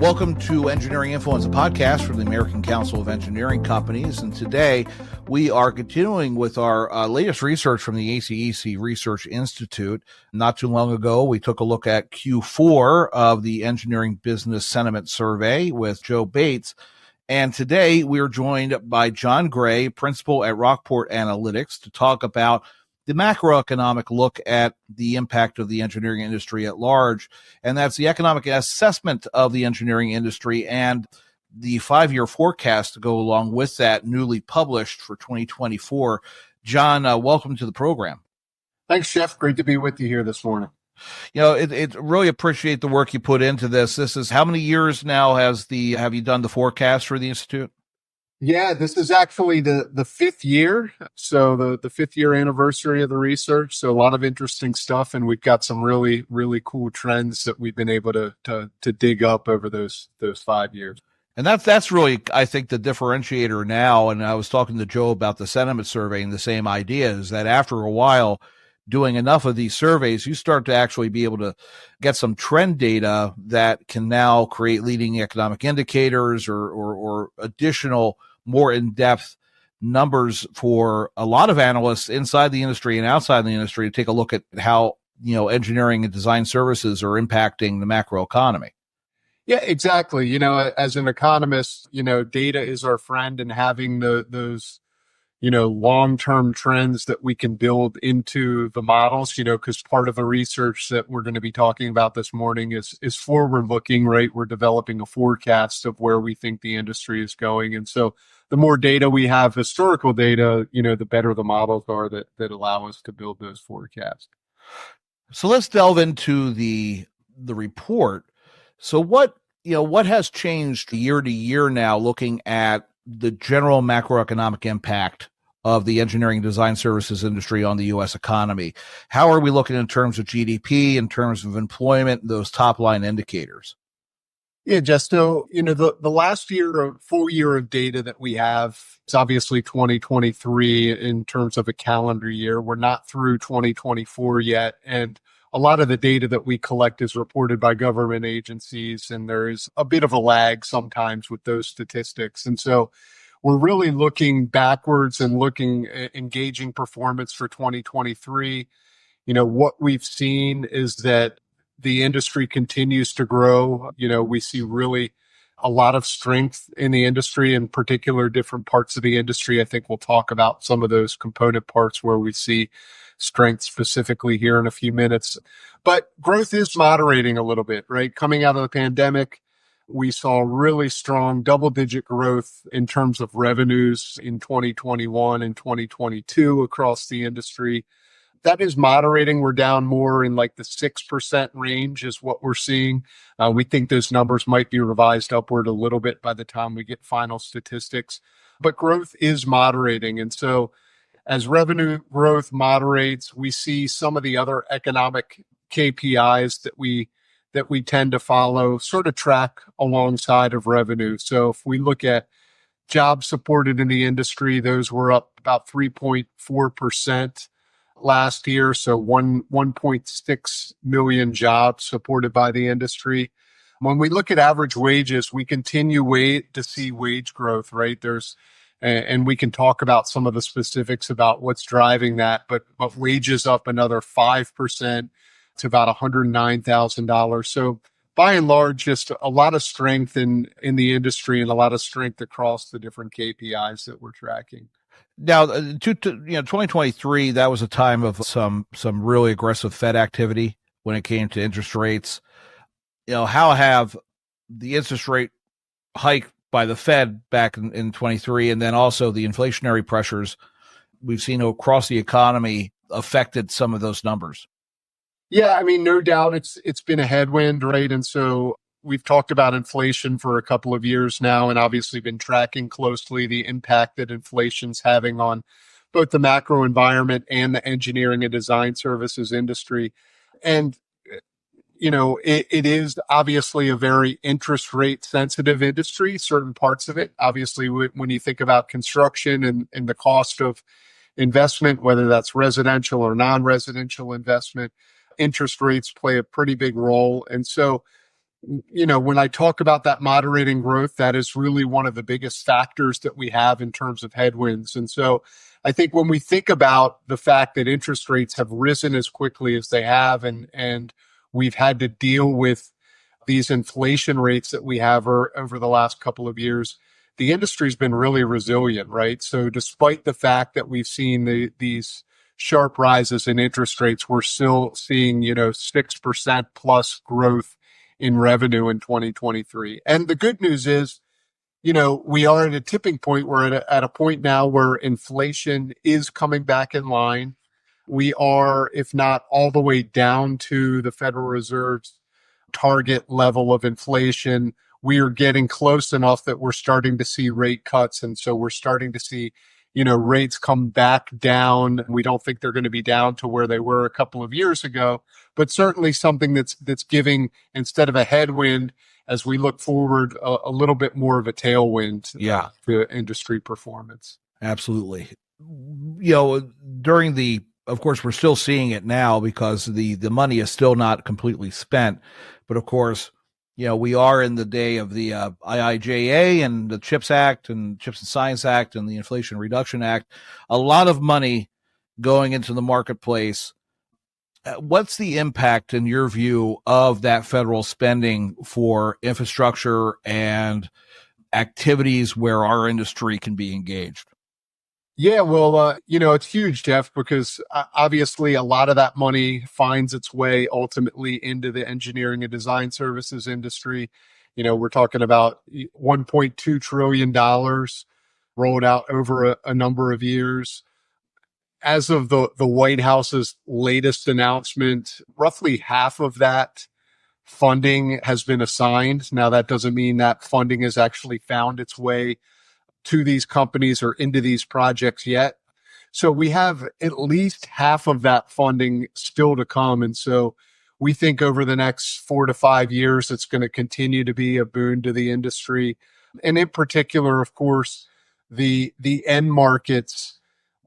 Welcome to Engineering Influence, a podcast from the American Council of Engineering Companies. And today we are continuing with our latest research from the ACEC Research Institute. Not too long ago, we took a look at Q4 of the Engineering Business Sentiment Survey with Joe Bates. And today we are joined by Jon Gray, principal at Rockport Analytics, to talk about the macroeconomic look at the impact of the engineering industry at large. And that's the economic assessment of the engineering industry and the 5-year forecast to go along with that, newly published for 2024. Jon, welcome to the program. Thanks, Jeff. Great to be with you here this morning. You know, it really appreciate the work you put into this. This is how many years now have you done the forecast for the Institute? Yeah, this is actually the fifth year. So the fifth year anniversary of the research. So a lot of interesting stuff. And we've got some really, really cool trends that we've been able to dig up over those 5 years. And that's really, I think, the differentiator now. And I was talking to Joe about the sentiment survey, and the same idea is that after a while, doing enough of these surveys, you start to actually be able to get some trend data that can now create leading economic indicators or additional, more in-depth numbers for a lot of analysts inside the industry and outside the industry to take a look at how, engineering and design services are impacting the macroeconomy. Yeah, exactly. As an economist, data is our friend, and having those long-term trends that we can build into the models, because part of the research that we're going to be talking about this morning is forward-looking, right? We're developing a forecast of where we think the industry is going. And so the more data we have, historical data, the better the models are that allow us to build those forecasts. So let's delve into the report. So what has changed year to year now, looking at the general macroeconomic impact of the engineering design services industry on the U.S. economy? How are we looking in terms of GDP, in terms of employment, those top line indicators? Yeah, just so, the last full year of data that we have, it's obviously 2023 in terms of a calendar year. We're not through 2024 yet. And a lot of the data that we collect is reported by government agencies, and there is a bit of a lag sometimes with those statistics. And so we're really looking backwards and engaging performance for 2023. What we've seen is that the industry continues to grow. We see really a lot of strength in the industry, in particular, different parts of the industry. I think we'll talk about some of those component parts where we see strength specifically here in a few minutes. But growth is moderating a little bit, right? Coming out of the pandemic, we saw really strong double-digit growth in terms of revenues in 2021 and 2022 across the industry. That is moderating. We're down more in like the 6% range is what we're seeing. We think those numbers might be revised upward a little bit by the time we get final statistics. But growth is moderating. And so as revenue growth moderates, we see some of the other economic KPIs that we tend to follow sort of track alongside of revenue. So if we look at jobs supported in the industry, those were up about 3.4% last year. So 1.6 million jobs supported by the industry. When we look at average wages, we continue to see wage growth, right? And we can talk about some of the specifics about what's driving that, but wages up another 5% to about $109,000. So by and large, just a lot of strength in the industry and a lot of strength across the different KPIs that we're tracking. Now, 2023, that was a time of some really aggressive Fed activity when it came to interest rates. How have the interest rate hike by the Fed back in 23, and then also the inflationary pressures we've seen across the economy affected some of those numbers? Yeah, I mean, no doubt it's been a headwind, right? And so we've talked about inflation for a couple of years now, and obviously been tracking closely the impact that inflation's having on both the macro environment and the engineering and design services industry. And it is obviously a very interest rate sensitive industry, certain parts of it. Obviously, when you think about construction and the cost of investment, whether that's residential or non-residential investment, interest rates play a pretty big role. And so when I talk about that moderating growth, that is really one of the biggest factors that we have in terms of headwinds. And so I think when we think about the fact that interest rates have risen as quickly as they have, and we've had to deal with these inflation rates that we have over the last couple of years, the industry's been really resilient, right? So despite the fact that we've seen these sharp rises in interest rates, we're still seeing, 6% plus growth in revenue in 2023. And the good news is, we are at a tipping point. We're at a point now where inflation is coming back in line. We are, if not all the way down to the Federal Reserve's target level of inflation, we are getting close enough that we're starting to see rate cuts. And so we're starting to see, rates come back down. We don't think they're going to be down to where they were a couple of years ago, but certainly something that's giving, instead of a headwind, as we look forward, a little bit more of a tailwind to industry performance. Absolutely. Of course, we're still seeing it now because the money is still not completely spent. But of course, we are in the day of the IIJA and the CHIPS Act and Chips and Science Act and the Inflation Reduction Act. A lot of money going into the marketplace. What's the impact, in your view, of that federal spending for infrastructure and activities where our industry can be engaged? Yeah, well, it's huge, Jeff, because obviously a lot of that money finds its way ultimately into the engineering and design services industry. We're talking about $1.2 trillion rolled out over a number of years. As of the White House's latest announcement, roughly half of that funding has been assigned. Now, that doesn't mean that funding has actually found its way to these companies or into these projects yet. So we have at least half of that funding still to come. And so we think over the next 4 to 5 years, it's going to continue to be a boon to the industry. And in particular, of course, the end markets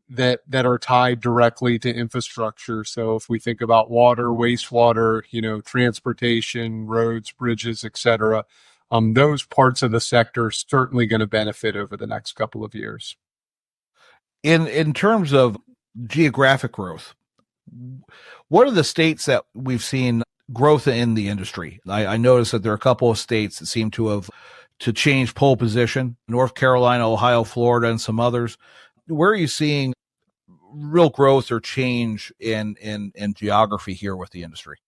that are tied directly to infrastructure. So if we think about water, wastewater, transportation, roads, bridges, et cetera, those parts of the sector are certainly going to benefit over the next couple of years. In terms of geographic growth, what are the states that we've seen growth in the industry? I noticed that there are a couple of states that seem to have change pole position: North Carolina, Ohio, Florida, and some others. Where are you seeing real growth or change in geography here with the industry?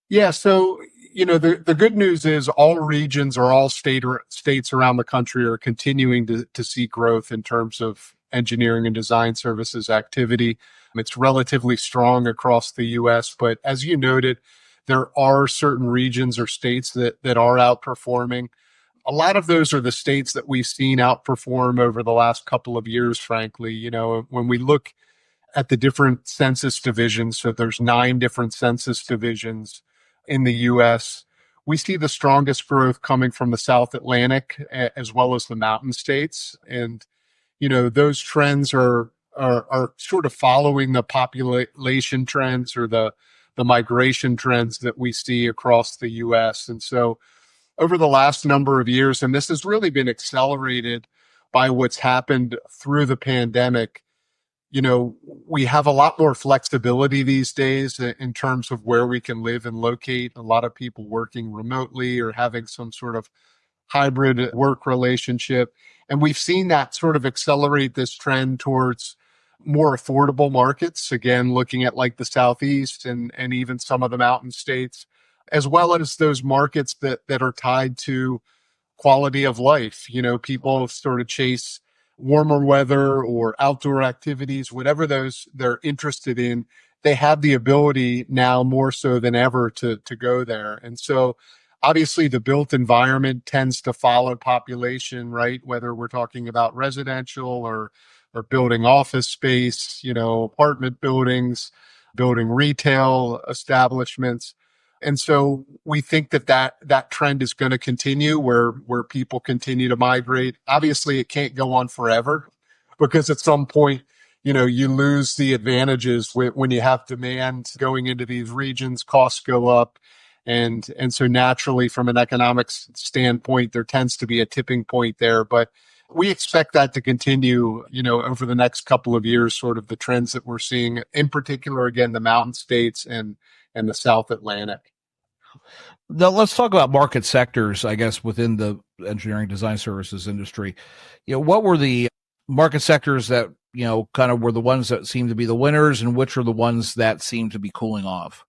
Yeah, so the good news is all regions or all states around the country are continuing to see growth in terms of engineering and design services activity. It's relatively strong across the U.S., but as you noted, there are certain regions or states that are outperforming. A lot of those are the states that we've seen outperform over the last couple of years, frankly. When we look at the different census divisions, so there's 9 different census divisions in the U.S., we see the strongest growth coming from the South Atlantic as well as the mountain states. And, those trends are sort of following the population trends or the migration trends that we see across the U.S. And so over the last number of years, and this has really been accelerated by what's happened through the pandemic, we have a lot more flexibility these days in terms of where we can live and locate. A lot of people working remotely or having some sort of hybrid work relationship. And we've seen that sort of accelerate this trend towards more affordable markets. Again, looking at like the Southeast and even some of the mountain states, as well as those markets that are tied to quality of life. People sort of chase warmer weather or outdoor activities, whatever those they're interested in. They have the ability now more so than ever to go there. And so obviously the built environment tends to follow population, right? Whether we're talking about residential or building office space, apartment buildings, building retail establishments. And so we think that trend is going to continue where people continue to migrate. Obviously, it can't go on forever because at some point, you lose the advantages when you have demand going into these regions, costs go up, And so naturally, from an economics standpoint, there tends to be a tipping point there. But we expect that to continue, over the next couple of years, sort of the trends that we're seeing, in particular, again, the mountain states and the South Atlantic. Now let's talk about market sectors, I guess, within the engineering design services industry. What were the market sectors that, kind of were the ones that seem to be the winners, and which are the ones that seem to be cooling off?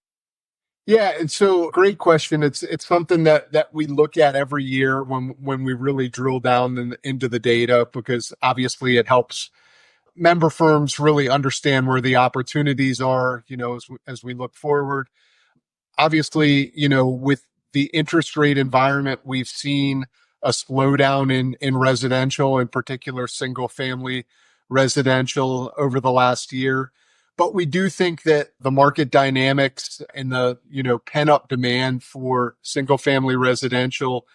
Yeah, and so great question. It's something that we look at every year when we really drill down into the data, because obviously it helps member firms really understand where the opportunities are, as we look forward. Obviously, with the interest rate environment, we've seen a slowdown in residential, in particular single family residential, over the last year. But we do think that the market dynamics and the, pent up demand for single family residential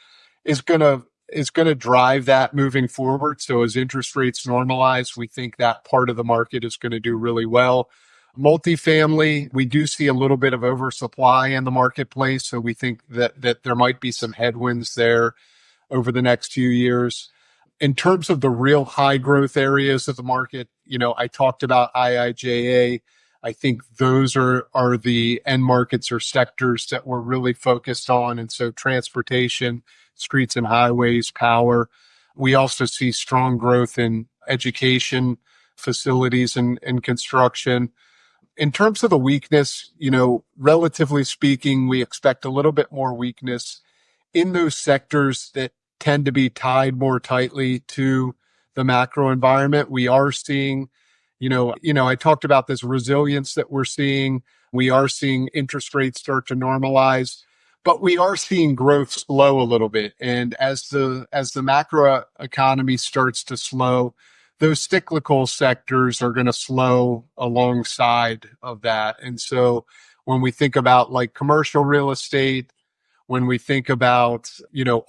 is gonna drive that moving forward. So as interest rates normalize, we think that part of the market is going to do really well. Multifamily, we do see a little bit of oversupply in the marketplace, so we think that there might be some headwinds there over the next few years. In terms of the real high growth areas of the market, I talked about IIJA. I think those are the end markets or sectors that we're really focused on. And so transportation, streets and highways, power. We also see strong growth in education, facilities and construction. In terms of the weakness, relatively speaking, we expect a little bit more weakness in those sectors that tend to be tied more tightly to the macro environment. We are seeing, I talked about this resilience that we're seeing. We are seeing interest rates start to normalize, but we are seeing growth slow a little bit. And as the macro economy starts to slow, those cyclical sectors are going to slow alongside of that. And so when we think about like commercial real estate, when we think about,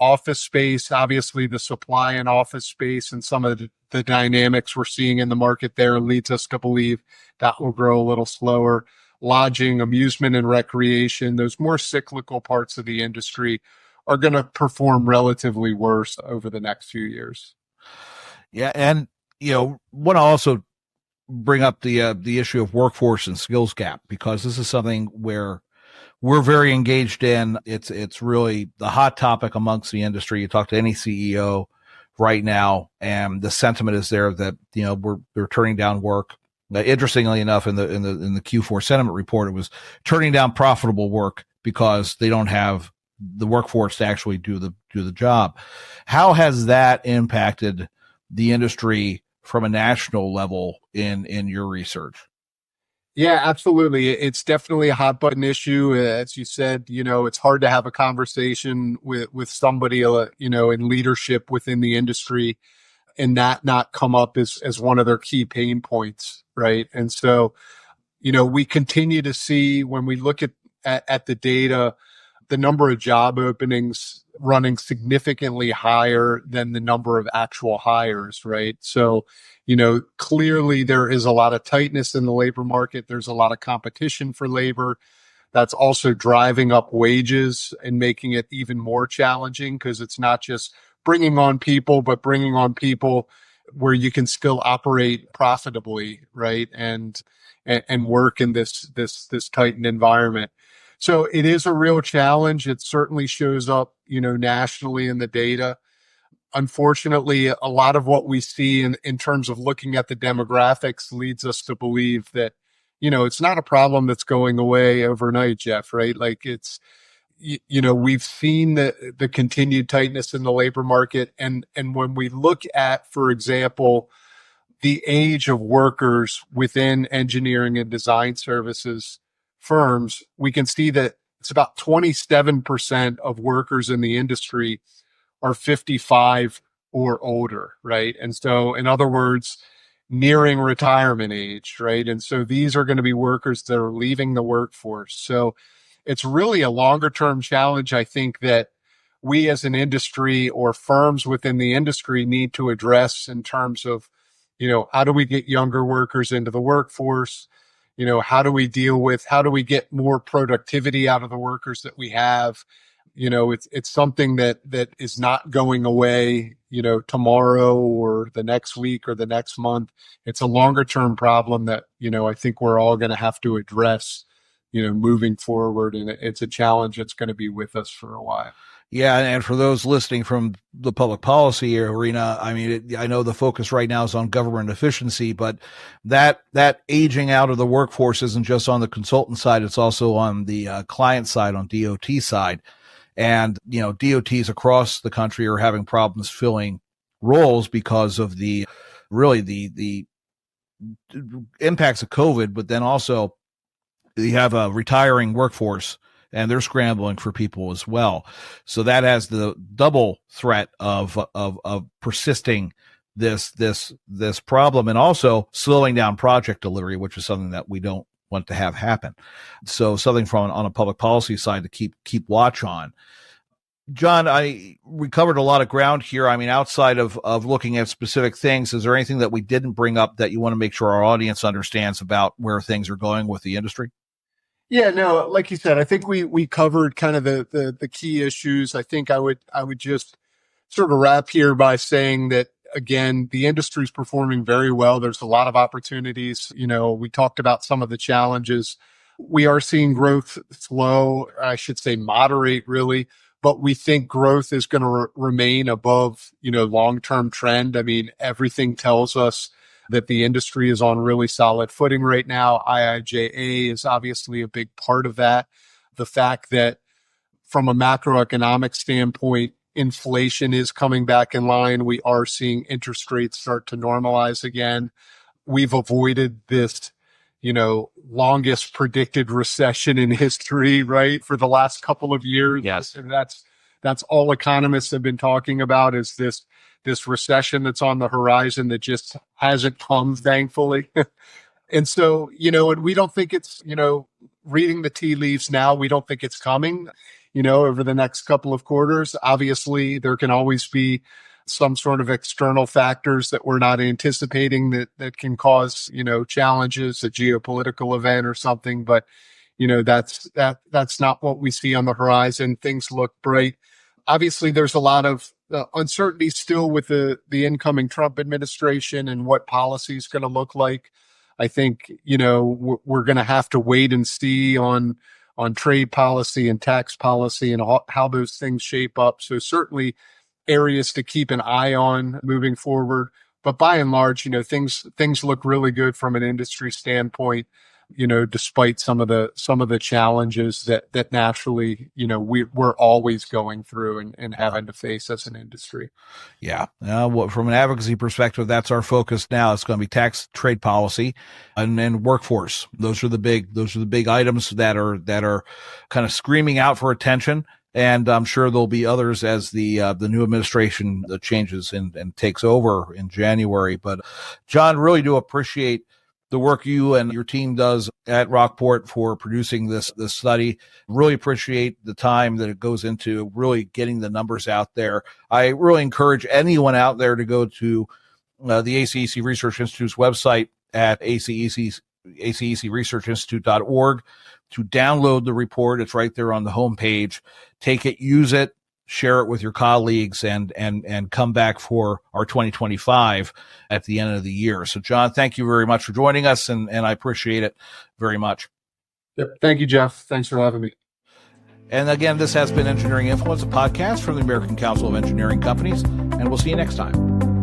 office space, obviously the supply in office space and some of the dynamics we're seeing in the market there leads us to believe that will grow a little slower. Lodging, amusement and recreation, those more cyclical parts of the industry are going to perform relatively worse over the next few years. Yeah. And, want to also bring up the issue of workforce and skills gap, because this is something where we're very engaged in. It's really the hot topic amongst the industry. You talk to any CEO right now, and the sentiment is there that, they're turning down work. Interestingly enough, in the Q4 sentiment report, it was turning down profitable work because they don't have the workforce to actually do the job. How has that impacted the industry from a national level in your research? Yeah, absolutely. It's definitely a hot button issue. As you said, it's hard to have a conversation with somebody, in leadership within the industry and that not come up as one of their key pain points, right? And so, we continue to see, when we look at the data, the number of job openings running significantly higher than the number of actual hires, right? So, clearly there is a lot of tightness in the labor market. There's a lot of competition for labor. That's also driving up wages and making it even more challenging, because it's not just bringing on people, but bringing on people where you can still operate profitably, right? And work in this tightened environment. So it is a real challenge. It certainly shows up, nationally in the data. Unfortunately, a lot of what we see in terms of looking at the demographics leads us to believe that, it's not a problem that's going away overnight, Jeff, right? Like we've seen the continued tightness in the labor market. And when we look at, for example, the age of workers within engineering and design services firms, we can see that it's about 27% of workers in the industry are 55 or older, right? And so, in other words, nearing retirement age, right? And so these are going to be workers that are leaving the workforce. So it's really a longer term challenge, I think, that we as an industry or firms within the industry need to address in terms of, how do we get younger workers into the workforce? how do we get more productivity out of the workers that we have? It's something that is not going away, tomorrow or the next week or the next month. It's a longer term problem that, I think we're all going to have to address, moving forward. And it's a challenge that's going to be with us for a while. Yeah, and for those listening from the public policy arena, I mean, I know the focus right now is on government efficiency, but that aging out of the workforce isn't just on the consultant side; it's also on the client side, on DOT side. And DOTs across the country are having problems filling roles because of the impacts of COVID, but then also you have a retiring workforce, and they're scrambling for people as well. So that has the double threat of persisting this problem, and also slowing down project delivery, which is something that we don't want to have happen. So something on a public policy side to keep watch on. Jon, we covered a lot of ground here. I mean, outside of looking at specific things, is there anything that we didn't bring up that you want to make sure our audience understands about where things are going with the industry? Yeah, no, like you said, I think we covered kind of the key issues. I think I would just sort of wrap here by saying that, again, the industry is performing very well. There's a lot of opportunities. We talked about some of the challenges. We are seeing growth slow, I should say moderate, really, but we think growth is going to remain above, long-term trend. I mean, everything tells us that the industry is on really solid footing right now. IIJA is obviously a big part of that. The fact that from a macroeconomic standpoint, inflation is coming back in line. We are seeing interest rates start to normalize again. We've avoided this, longest predicted recession in history, right? For the last couple of years. Yes. And that's all economists have been talking about, is this recession that's on the horizon that just hasn't come, thankfully. And so, and we don't think it's, reading the tea leaves now, we don't think it's coming, over the next couple of quarters. Obviously, there can always be some sort of external factors that we're not anticipating that can cause, challenges, a geopolitical event or something. But, that's not what we see on the horizon. Things look bright. Obviously, there's a lot of uncertainty still with the incoming Trump administration and what policy is going to look like. I think, we're going to have to wait and see on trade policy and tax policy and how those things shape up. So certainly areas to keep an eye on moving forward. But by and large, things look really good from an industry standpoint, despite some of the challenges that naturally, we're always going through and having to face as an industry. Yeah. From an advocacy perspective, that's our focus now. It's going to be tax, trade policy, and then workforce. Those are the big items that are kind of screaming out for attention. And I'm sure there'll be others as the new administration changes and takes over in January. But Jon, really do appreciate the work you and your team does at Rockport for producing this study. Really appreciate the time that it goes into really getting the numbers out there. I really encourage anyone out there to go to the ACEC Research Institute's website at acecresearchinstitute.org to download the report. It's right there on the homepage. Take it, use it, share it with your colleagues, and come back for our 2025 at the end of the year. So, Jon, thank you very much for joining us, and I appreciate it very much. Yep. Thank you, Jeff. Thanks for having me. And again, this has been Engineering Influence, a podcast from the American Council of Engineering Companies, and we'll see you next time.